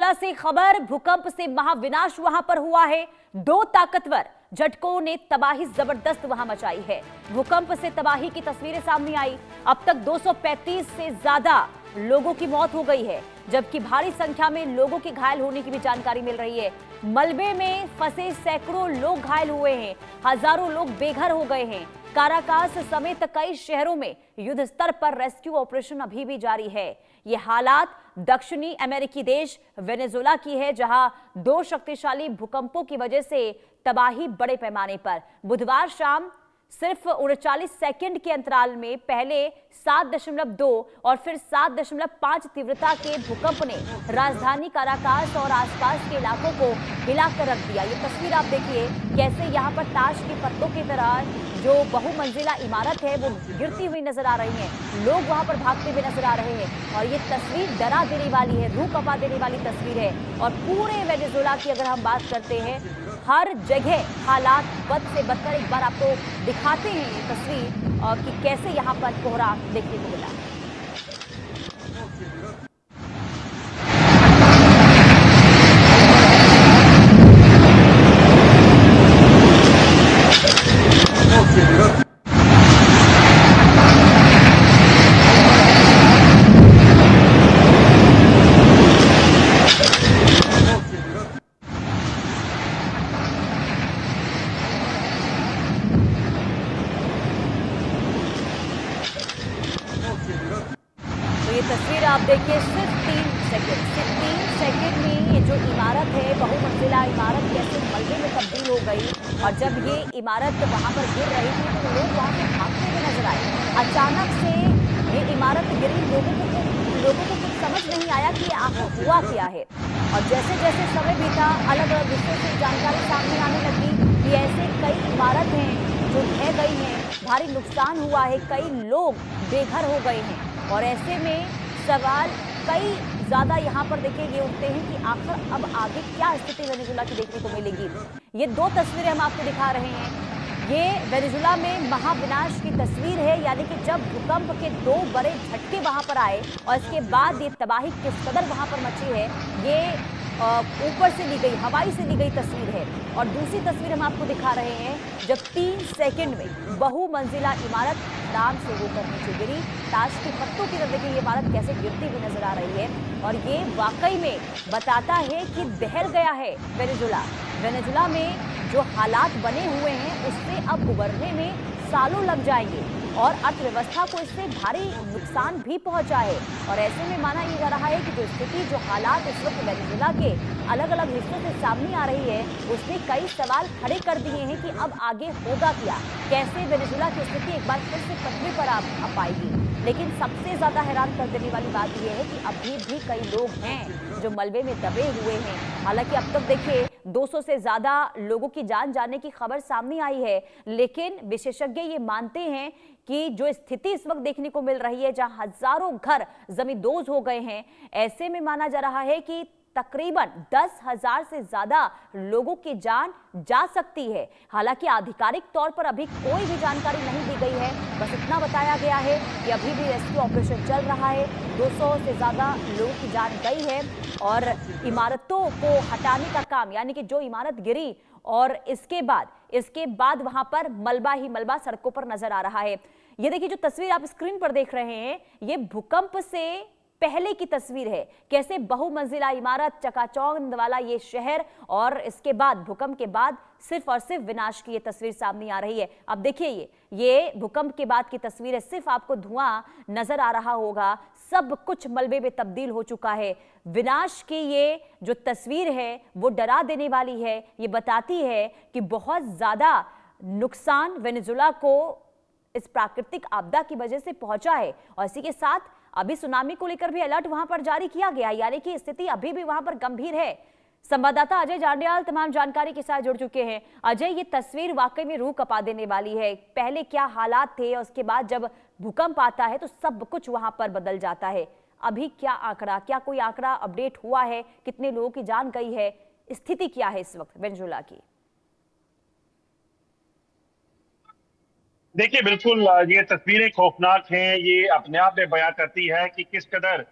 Venezuela से खबर, भूकंप से महाविनाश वहां पर हुआ है। दो ताकतवर झटकों ने तबाही जबरदस्त वहां मचाई है। भूकंप से तबाही की तस्वीरें सामने आई। अब तक 235 से ज्यादा लोगों की मौत हो गई है, जबकि भारी संख्या में लोगों के घायल होने की भी जानकारी मिल रही है। मलबे में फंसे सैकड़ों लोग घायल हुए हैं, हजारों लोग बेघर हो गए हैं। काराकास समेत कई शहरों में युद्ध स्तर पर रेस्क्यू ऑपरेशन अभी भी जारी है। ये हालात दक्षिणी अमेरिकी देश वेनेजुला की है, जहां दो शक्तिशाली भूकंपों की वजह से तबाही बड़े पैमाने पर। बुधवार शाम सिर्फ 39 सेकंड के अंतराल में पहले 7.2 और फिर 7.5 तीव्रता के भूकंप ने राजधानी काराकास और आसपास के इलाकों को हिलाकर रख दिया। ये तस्वीर आप देखिए, कैसे यहाँ पर ताश के पत्तों की तरह जो बहुमंजिला इमारत है वो गिरती हुई नजर आ रही है। लोग वहां पर भागते हुए नजर आ रहे हैं और ये तस्वीर डरा देने वाली है, रूह कंपा देने वाली तस्वीर है। और पूरे वेनेजुला की अगर हम बात करते हैं, हर जगह हालात बद से बदतर। एक बार आपको दिखाते हैं ये तस्वीर और कि कैसे यहाँ पर कोहरा देखने को मिला। तो ये तस्वीर आप देखिए, सिर्फ 3 सेकंड में ये जो इमारत है, बहुमंजिला इमारत कैसे मलबे में तब्दील हो गई। और जब ये इमारत वहां पर गिर रही थी तो लोग वहां से भागते हुए नजर आए। अचानक से ये इमारत गिरी, लोगों को कुछ समझ नहीं आया कि आखिर हुआ क्या है। और जैसे जैसे समय बीता, अलग अलग हिस्सों से जानकारी सामने आने लगी कि ऐसे कई इमारत हैं जो ढह गई हैं, भारी नुकसान हुआ है, कई लोग बेघर हो गए हैं। और ऐसे में सवाल कई ज्यादा यहाँ पर देखिए ये उठते हैं कि आखिर अब आगे क्या स्थिति वेनेजुला की देखने को मिलेगी। ये दो तस्वीरें हम आपको दिखा रहे हैं। ये वेनेजुला में महाविनाश की तस्वीर है, यानी कि जब भूकंप के दो बड़े झटके वहां पर आए और इसके बाद ये तबाही किस कदर वहां पर मची है, ये ऊपर से ली गई, हवाई से ली गई तस्वीर है। और दूसरी तस्वीर हम आपको दिखा रहे हैं, जब 3 सेकंड में बहुमंजिला इमारत आराम से होकर नीचे गिरी। ताश के पत्तों की तरह देखिए ये इमारत कैसे गिरती हुई नजर आ रही है। और ये वाकई में बताता है कि दहल गया है वेनेजुला में जो हालात बने हुए हैं उससे अब उबरने में सालों लग जाएंगे और अर्थव्यवस्था को इससे भारी नुकसान भी पहुंचा है। और ऐसे में माना यह जा रहा है कि जो स्थिति, जो हालात इस वक्त वेनेजुला के अलग अलग हिस्सों से सामने आ रही है, उसने कई सवाल खड़े कर दिए हैं कि अब आगे होगा क्या, कैसे वेनेजुला की स्थिति एक बार फिर से पटरी पर आ पाएगी। लेकिन सबसे ज्यादा हैरान कर देने वाली बात यह है कि अभी भी कई लोग हैं जो मलबे में दबे हुए हैं। हालांकि अब तक देखिए 200 से ज्यादा लोगों की जान जाने की खबर सामने आई है, लेकिन विशेषज्ञ ये मानते हैं कि जो स्थिति इस वक्त देखने को मिल रही है, जहां हजारों घर जमींदोज हो गए हैं, ऐसे में माना जा रहा है कि तकरीबन 10,000 से ज्यादा लोगों की जान जा सकती है। हालांकि आधिकारिक तौर पर अभी कोई भी जानकारी नहीं दी गई है, बस इतना बताया गया है कि अभी भी रेस्क्यू ऑपरेशन चल रहा है। 200 से ज्यादा लोगों की जान गई है और इमारतों को हटाने का काम, यानी कि जो इमारत गिरी और इसके बाद वहां पर मलबा ही मलबा सड़कों पर नजर आ रहा है। ये देखिए, जो तस्वीर आप स्क्रीन पर देख रहे हैं, ये भूकंप से पहले की तस्वीर है। कैसे बहुमंजिला इमारत, चकाचौंध वाला ये शहर, और इसके बाद भूकंप के बाद सिर्फ और सिर्फ विनाश की ये तस्वीर सामने आ रही है। अब देखिए, ये भूकंप के बाद की तस्वीर है। सिर्फ आपको धुआं नजर आ रहा होगा, सब कुछ मलबे में तब्दील हो चुका है। विनाश की ये जो तस्वीर है वो डरा देने वाली है। ये बताती है कि बहुत ज्यादा नुकसान वेनेजुला को इस प्राकृतिक आपदा की वजह से पहुंचा है। और इसी के साथ अभी सुनामी को लेकर भी अलर्ट वहां पर जारी किया गया, यानी कि स्थिति अभी भी वहां पर गंभीर है। संवाददाता अजय जांडियाल तमाम जानकारी के साथ जुड़ चुके हैं। अजय, ये तस्वीर वाकई में रूह कंपा देने वाली है। पहले क्या हालात थे, उसके बाद जब भूकंप आता है तो सब कुछ वहां पर बदल जाता है। अभी क्या कोई आंकड़ा अपडेट हुआ है? कितने लोगों की जान गई है? स्थिति क्या है इस वक्त वेनेजुला की? देखिए, बिल्कुल ये तस्वीरें खौफनाक हैं। ये अपने आप में बयां करती है कि किस कदर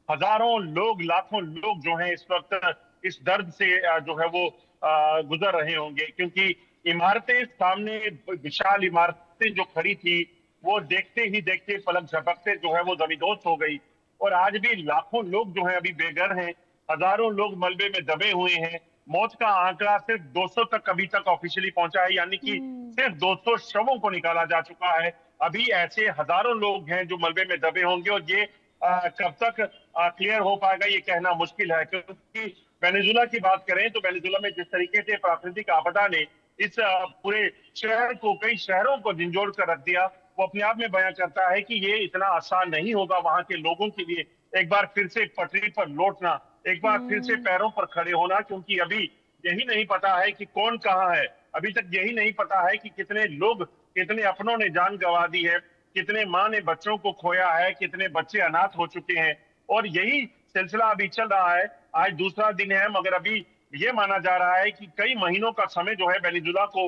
हजारों लोग, लाखों लोग जो हैं इस वक्त इस दर्द से जो है वो गुजर रहे होंगे, क्योंकि इमारतें सामने, विशाल इमारतें जो खड़ी थी वो देखते ही देखते पलक झपकते जो है वो जमींदोज हो गई। और आज भी लाखों लोग जो है अभी बेघर हैं, हजारों लोग मलबे में दबे हुए हैं। मौत का आंकड़ा सिर्फ 200 तक अभी तक ऑफिशियली पहुंचा है, यानी कि सिर्फ 200 शवों को निकाला जा चुका है। अभी ऐसे हजारों लोग हैं जो मलबे में दबे होंगे, और ये कब तक क्लियर हो पाएगा ये कहना मुश्किल है। क्योंकि वेनेजुला की बात करें तो वेनेजुला में जिस तरीके से प्राकृतिक आपदा ने इस पूरे शहर को, कई शहरों को झंझोड़ कर रख दिया, वो अपने आप में बयां करता है कि ये इतना आसान नहीं होगा वहां के लोगों के लिए एक बार फिर से पटरी पर लौटना, एक बार फिर से पैरों पर खड़े होना। क्योंकि अभी यही नहीं पता है कि कौन कहाँ है, अभी तक यही नहीं पता है कि कितने लोग, कितने अपनों ने जान गंवा दी है, कितने माँ ने बच्चों को खोया है, कितने बच्चे अनाथ हो चुके हैं। और यही सिलसिला अभी चल रहा है। आज दूसरा दिन है, मगर अभी ये माना जा रहा है कि कई महीनों का समय जो है वेनेजुला को,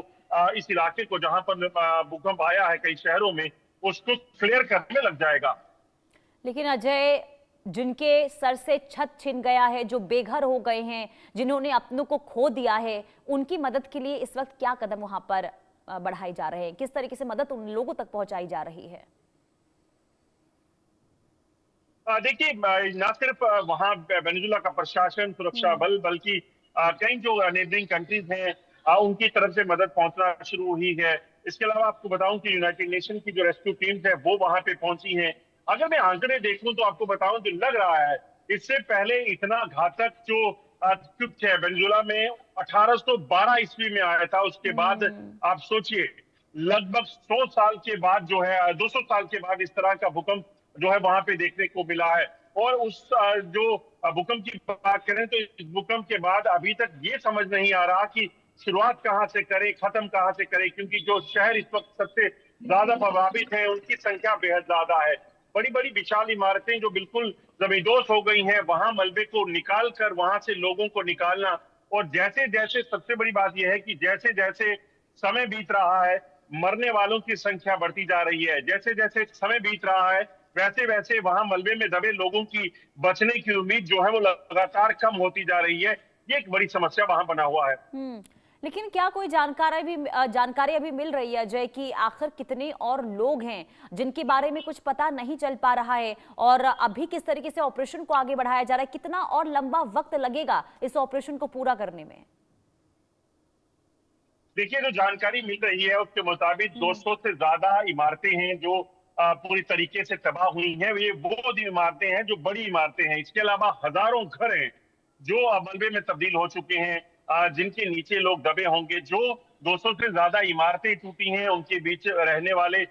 इस इलाके को जहां पर भूकंप आया है कई शहरों में, उसको क्लियर करने में लग जाएगा। लेकिन अजय, जिनके सर से छत छिन गया है, जो बेघर हो गए हैं, जिन्होंने अपनों को खो दिया है, उनकी मदद के लिए इस वक्त क्या कदम वहां पर बढ़ाए जा रहे हैं? किस तरीके से मदद उन लोगों तक पहुंचाई जा रही है? देखिए, न सिर्फ वहां वेनेजुला का प्रशासन, सुरक्षा बल, बल्कि कई जो नेबरिंग कंट्रीज हैं उनकी तरफ से मदद पहुंचना शुरू हुई है। इसके अलावा आपको बताऊं कि यूनाइटेड नेशन की जो रेस्क्यू टीम्स है वो वहां पे पहुंची हैं। अगर मैं आंकड़े देखूं तो आपको बताऊं तो लग रहा है इससे पहले इतना घातक जो कुछ है वेनेजुला में 1812 ईस्वी में आया था, उसके बाद आप सोचिए लगभग 100 साल के बाद जो है, 200 साल के बाद इस तरह का भूकंप जो है वहां पे देखने को मिला है। और उस जो भूकंप की बात करें तो इस भूकंप के बाद अभी तक ये समझ नहीं आ रहा कि शुरुआत कहां से करें, खत्म कहां से करें, क्योंकि जो शहर इस वक्त सबसे ज्यादा प्रभावित है उनकी संख्या बेहद ज्यादा है। बड़ी बड़ी विशाल इमारतें जो बिल्कुल जमींदोज हो गई हैं, वहां मलबे को निकाल कर वहां से लोगों को निकालना। और जैसे जैसे, सबसे बड़ी बात यह है कि जैसे जैसे समय बीत रहा है, मरने वालों की संख्या बढ़ती जा रही है। जैसे जैसे समय बीत रहा है, वैसे वैसे वहां मलबे में दबे लोगों की बचने की उम्मीद जो है वो लगातार कम होती जा रही है। ये एक बड़ी समस्या वहां बना हुआ है। लेकिन क्या कोई जानकारी अभी मिल रही है अजय कि आखिर कितने और लोग हैं जिनके बारे में कुछ पता नहीं चल पा रहा है, और अभी किस तरीके से ऑपरेशन को आगे बढ़ाया जा रहा है? कितना और लंबा वक्त लगेगा इस ऑपरेशन को पूरा करने में? देखिए, जो जानकारी मिल रही है उसके मुताबिक 200 से ज्यादा इमारतें हैं जो पूरी तरीके से तबाह हुई हैं। ये वो इमारतें हैं जो बड़ी इमारतें हैं। इसके अलावा हजारों घर हैं जो मलबे में तब्दील हो चुके हैं, जिनके नीचे लोग दबे होंगे। जो 200 से ज्यादा इमारतें टूटी हैं उनके बीच रहने वाले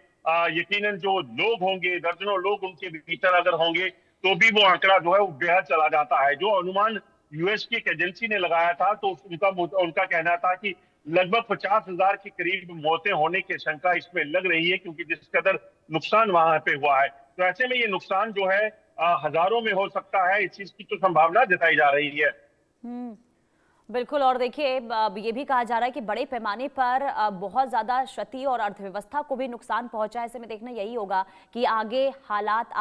यकीनन जो लोग होंगे, दर्जनों लोग उनके भीतर अगर होंगे तो भी वो आंकड़ा जो है वो बेहद चला जाता है। जो अनुमान यूएस की एक एजेंसी ने लगाया था तो उनका कहना था कि लगभग 50,000 के करीब मौतें होने की शंका इसमें लग रही है, क्योंकि जिस कदर नुकसान वहां पे हुआ है। तो ऐसे में ये नुकसान जो है हजारों में हो सकता है, इस चीज की तो संभावना जताई जा रही है। बिल्कुल। और देखिए, ये भी कहा जा रहा है कि बड़े पैमाने पर बहुत ज्यादा क्षति और अर्थव्यवस्था को भी नुकसान पहुंचा है। ऐसे में देखना यही होगा कि आगे हालात